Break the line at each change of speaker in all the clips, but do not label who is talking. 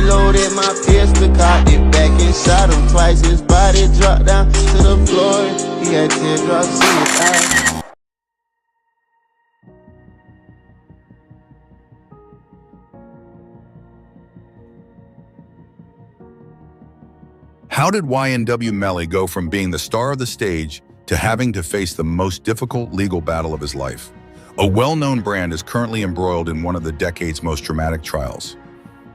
reloaded my pistol, cocked it back and shot him twice. His body dropped down to the floor. He had teardrops in his eyes.
How did YNW Melly go from being the star of the stage to having to face the most difficult legal battle of his life? A well-known brand is currently embroiled in one of the decade's most dramatic trials.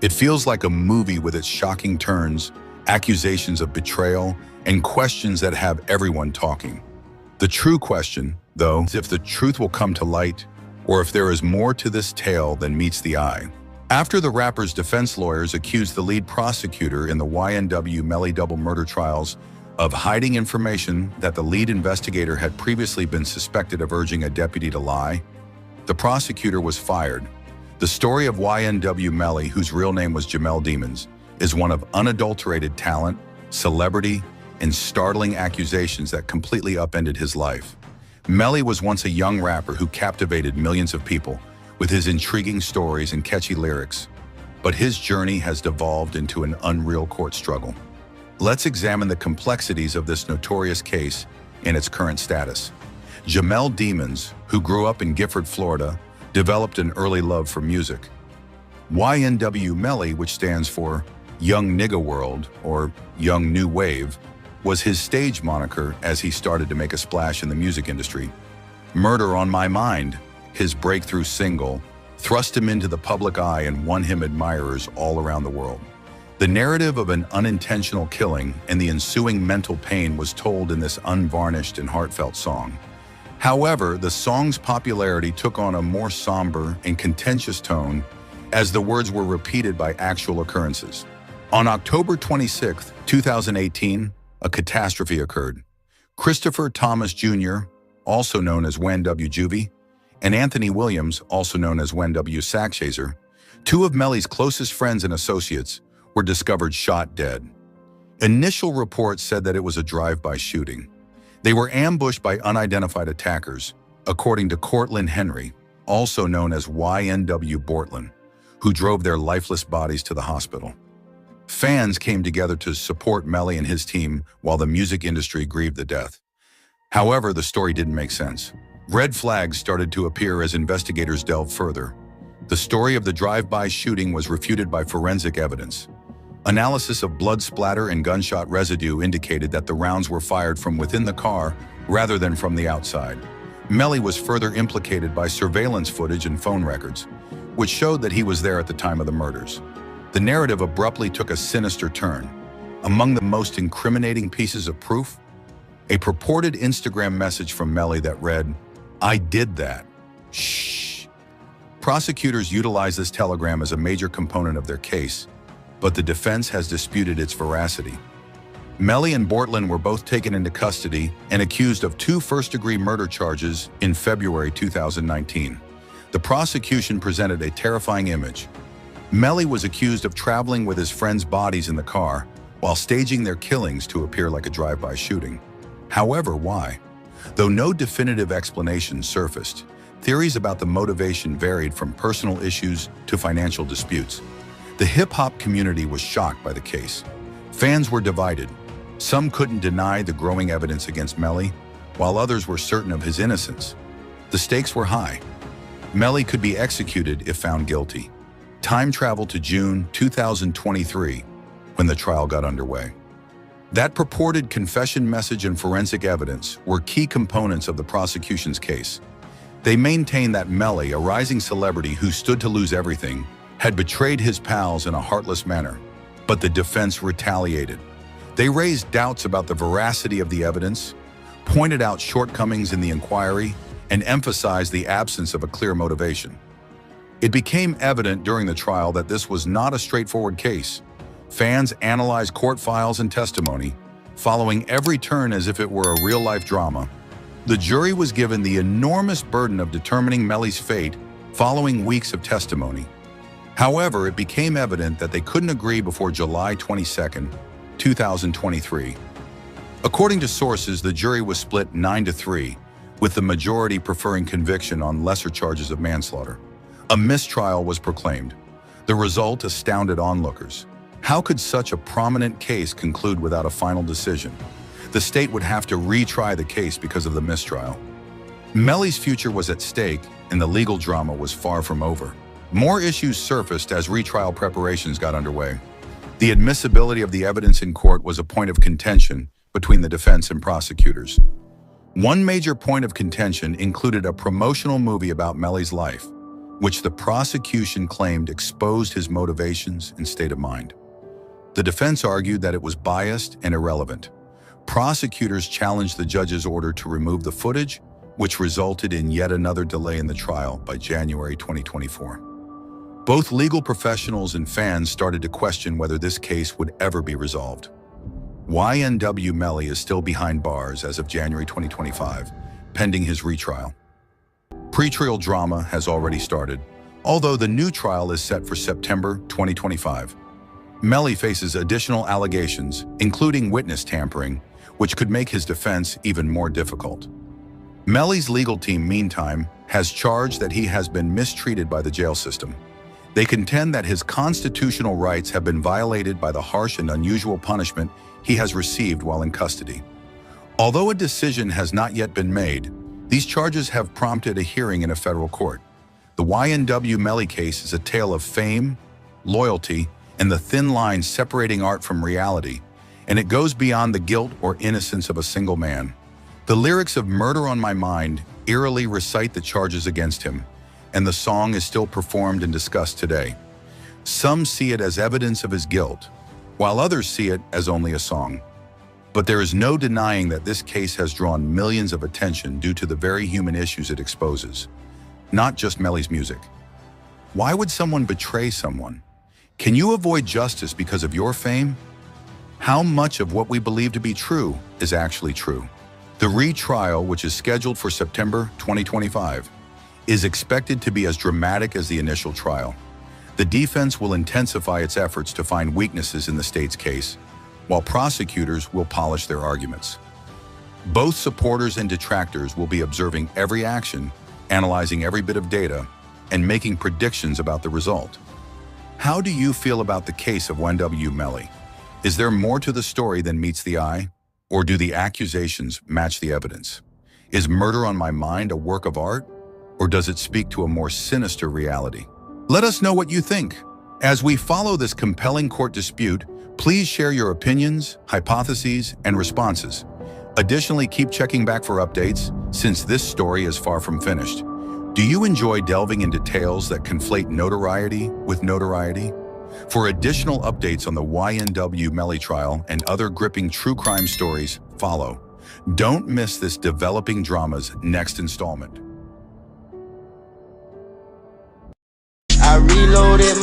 It feels like a movie with its shocking turns, accusations of betrayal, and questions that have everyone talking. The true question, though, is if the truth will come to light, or if there is more to this tale than meets the eye. After the rapper's defense lawyers accused the lead prosecutor in the YNW Melly double murder trials of hiding information that the lead investigator had previously been suspected of urging a deputy to lie, the prosecutor was fired. The story of YNW Melly, whose real name was Jamel Demons, is one of unadulterated talent, celebrity, and startling accusations that completely upended his life. Melly was once a young rapper who captivated millions of people with his intriguing stories and catchy lyrics, but his journey has devolved into an unreal court struggle. Let's examine the complexities of this notorious case and its current status. Jamel Demons, who grew up in Gifford, Florida, developed an early love for music. YNW Melly, which stands for Young Nigga World or Young New Wave, was his stage moniker as he started to make a splash in the music industry. Murder on My Mind, his breakthrough single, thrust him into the public eye and won him admirers all around the world. The narrative of an unintentional killing and the ensuing mental pain was told in this unvarnished and heartfelt song. However, the song's popularity took on a more somber and contentious tone as the words were repeated by actual occurrences. On October 26, 2018, a catastrophe occurred. Christopher Thomas Jr., also known as YNW Juvie, and Anthony Williams, also known as YNW Sackchaser, two of Melly's closest friends and associates, were discovered shot dead. Initial reports said that it was a drive-by shooting. They were ambushed by unidentified attackers, according to Cortland Henry, also known as YNW Bortland, who drove their lifeless bodies to the hospital. Fans came together to support Melly and his team while the music industry grieved the death. However, the story didn't make sense. Red flags started to appear as investigators delved further. The story of the drive-by shooting was refuted by forensic evidence. Analysis of blood splatter and gunshot residue indicated that the rounds were fired from within the car rather than from the outside. Melly was further implicated by surveillance footage and phone records, which showed that he was there at the time of the murders. The narrative abruptly took a sinister turn. Among the most incriminating pieces of proof, a purported Instagram message from Melly that read, "I did that. Shh." Prosecutors utilized this telegram as a major component of their case, but the defense has disputed its veracity. Melly and Bortland were both taken into custody and accused of 2 first-degree murder charges in February 2019. The prosecution presented a terrifying image. Melly was accused of traveling with his friends' bodies in the car while staging their killings to appear like a drive-by shooting. However, why? Though no definitive explanation surfaced, theories about the motivation varied from personal issues to financial disputes. The hip-hop community was shocked by the case. Fans were divided. Some couldn't deny the growing evidence against Melly, while others were certain of his innocence. The stakes were high. Melly could be executed if found guilty. Time traveled to June 2023, when the trial got underway. That purported confession message and forensic evidence were key components of the prosecution's case. They maintained that Melly, a rising celebrity who stood to lose everything, had betrayed his pals in a heartless manner, but the defense retaliated. They raised doubts about the veracity of the evidence, pointed out shortcomings in the inquiry, and emphasized the absence of a clear motivation. It became evident during the trial that this was not a straightforward case. Fans analyzed court files and testimony, following every turn as if it were a real-life drama. The jury was given the enormous burden of determining Melly's fate following weeks of testimony. However, it became evident that they couldn't agree before July 22, 2023. According to sources, the jury was split 9-3, with the majority preferring conviction on lesser charges of manslaughter. A mistrial was proclaimed. The result astounded onlookers. How could such a prominent case conclude without a final decision? The state would have to retry the case because of the mistrial. Melly's future was at stake, and the legal drama was far from over. More issues surfaced as retrial preparations got underway. The admissibility of the evidence in court was a point of contention between the defense and prosecutors. One major point of contention included a promotional movie about Melly's life, which the prosecution claimed exposed his motivations and state of mind. The defense argued that it was biased and irrelevant. Prosecutors challenged the judge's order to remove the footage, which resulted in yet another delay in the trial by January 2024. Both legal professionals and fans started to question whether this case would ever be resolved. YNW Melly is still behind bars as of January 2025, pending his retrial. Pretrial drama has already started, although the new trial is set for September 2025. Melly faces additional allegations, including witness tampering, which could make his defense even more difficult. Melly's legal team, meantime, has charged that he has been mistreated by the jail system. They contend that his constitutional rights have been violated by the harsh and unusual punishment he has received while in custody. Although a decision has not yet been made, these charges have prompted a hearing in a federal court. The YNW Melly case is a tale of fame, loyalty, and the thin line separating art from reality, and it goes beyond the guilt or innocence of a single man. The lyrics of Murder on My Mind eerily recite the charges against him, and the song is still performed and discussed today. Some see it as evidence of his guilt, while others see it as only a song. But there is no denying that this case has drawn millions of attention due to the very human issues it exposes, not just Melly's music. Why would someone betray someone? Can you avoid justice because of your fame? How much of what we believe to be true is actually true? The retrial, which is scheduled for September 2025, is expected to be as dramatic as the initial trial. The defense will intensify its efforts to find weaknesses in the state's case, while prosecutors will polish their arguments. Both supporters and detractors will be observing every action, analyzing every bit of data, and making predictions about the result. How do you feel about the case of YNW Melly? Is there more to the story than meets the eye? Or do the accusations match the evidence? Is Murder on My Mind a work of art? Or does it speak to a more sinister reality? Let us know what you think. As we follow this compelling court dispute, please share your opinions, hypotheses, and responses. Additionally, keep checking back for updates, since this story is far from finished. Do you enjoy delving into tales that conflate notoriety with notoriety? For additional updates on the YNW Melly trial and other gripping true crime stories, follow. Don't miss this developing drama's next installment.
I reloaded my